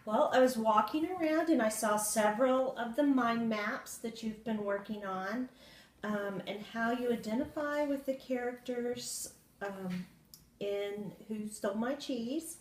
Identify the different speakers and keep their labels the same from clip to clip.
Speaker 1: Well, I was walking around and I saw several of the mind maps that you've been working on, and how you identify with the characters in Who Stole My Cheese.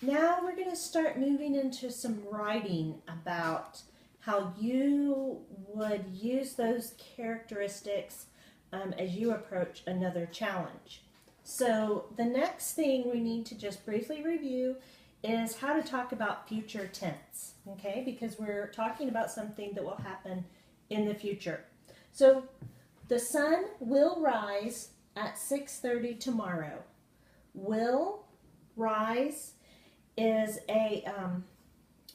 Speaker 1: Now we're going to start moving into some writing about how you would use those characteristics as you approach another challenge. So the next thing we need to just briefly review is how to talk about future tense, okay? Because we're talking about something that will happen in the future. So the sun will rise at 6:30 tomorrow. Will, rise, is a,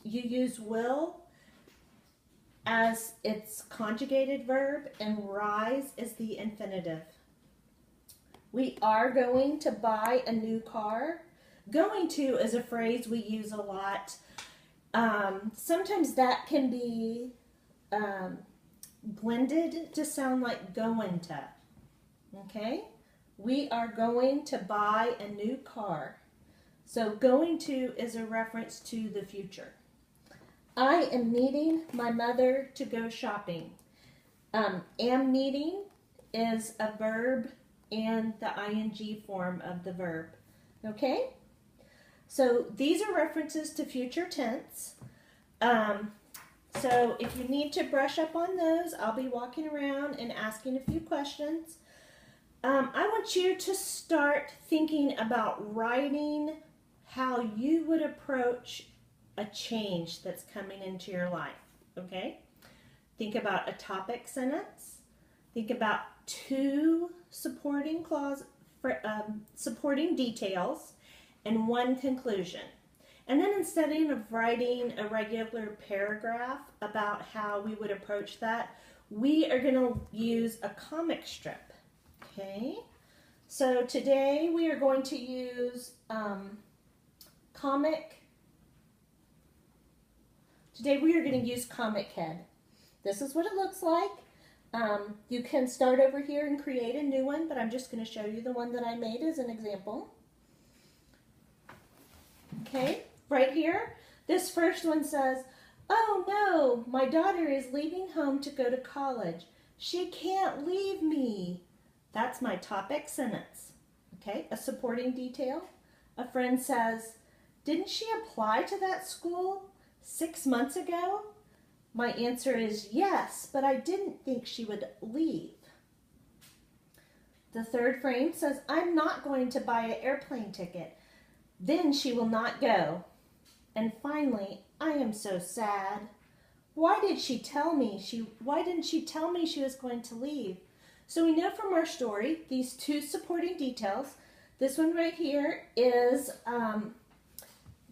Speaker 1: you use will as its conjugated verb, and rise is the infinitive. We are going to buy a new car. Going to is a phrase we use a lot. Sometimes that can be blended to sound like going to. Okay? We are going to buy a new car. So going to is a reference to the future. I am needing my mother to go shopping. Am needing is a verb and the ing form of the verb. Okay? So these are references to future tense. So if you need to brush up on those, I'll be walking around and asking a few questions. I want you to start thinking about writing how you would approach a change that's coming into your life, okay? Think about a topic sentence. Think about two supporting supporting details and one conclusion. And then instead of writing a regular paragraph about how we would approach that, we are going to use a comic strip, okay? So today we are going to use Comic Head. This is what it looks like. You can start over here and create a new one, but I'm just going to show you the one that I made as an example. Okay, right here, this first one says, "Oh no, my daughter is leaving home to go to college. She can't leave me." That's my topic sentence. Okay, a supporting detail. A friend says, "Didn't she apply to that school 6 months ago?" My answer is yes, but I didn't think she would leave. The third frame says, "I'm not going to buy an airplane ticket. Then she will not go." And finally, "I am so sad. Why didn't she tell me she was going to leave?" So we know from our story, these two supporting details. This one right here is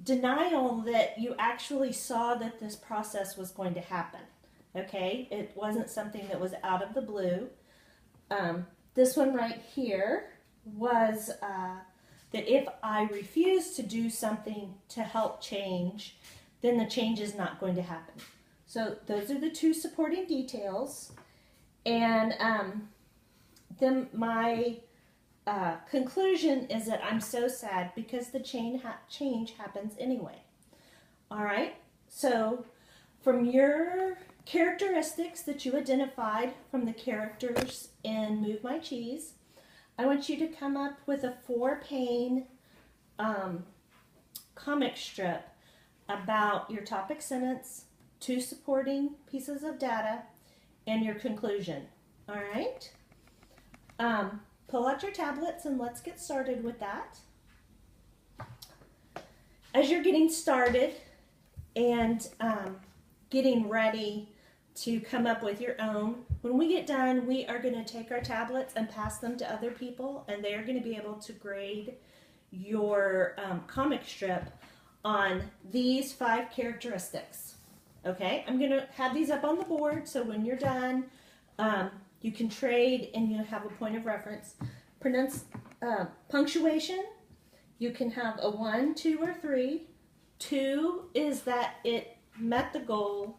Speaker 1: denial that you actually saw that this process was going to happen. Okay, it wasn't something that was out of the blue. This one right here was that if I refuse to do something to help change, then the change is not going to happen. So those are the two supporting details. And then my conclusion is that I'm so sad because the change happens anyway. All right, so from your characteristics that you identified from the characters in Move My Cheese, I want you to come up with a 4-pane comic strip about your topic sentence, 2 supporting pieces of data, and your conclusion. All right? Pull out your tablets and let's get started with that. As you're getting started and getting ready to come up with your own, when we get done, we are going to take our tablets and pass them to other people, and they're going to be able to grade your comic strip on these 5 characteristics. Okay, I'm going to have these up on the board, so when you're done, you can trade and you have a point of reference. Punctuation, you can have a 1, 2, or 3. 2 is that it met the goal,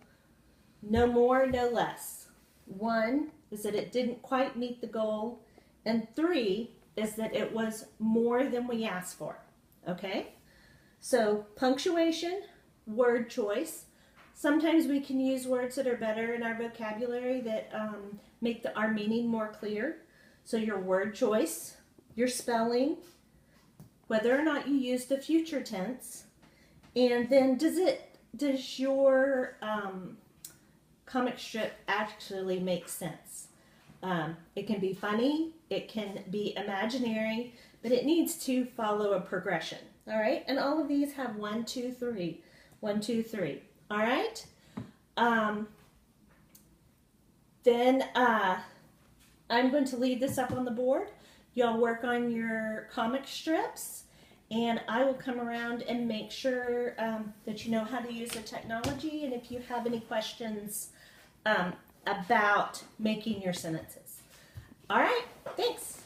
Speaker 1: no more, no less. 1 is that it didn't quite meet the goal, and 3 is that it was more than we asked for. Okay? So punctuation, word choice. Sometimes we can use words that are better in our vocabulary that make our meaning more clear. So your word choice, your spelling, whether or not you use the future tense, and then does your comic strip actually make sense? It can be funny, it can be imaginary, but it needs to follow a progression. All right, and all of these have 1, 2, 3, 1, 2, 3. All right. Then I'm going to leave this up on the board. Y'all work on your comic strips, and I will come around and make sure that you know how to use the technology, and if you have any questions about making your sentences. All right, thanks.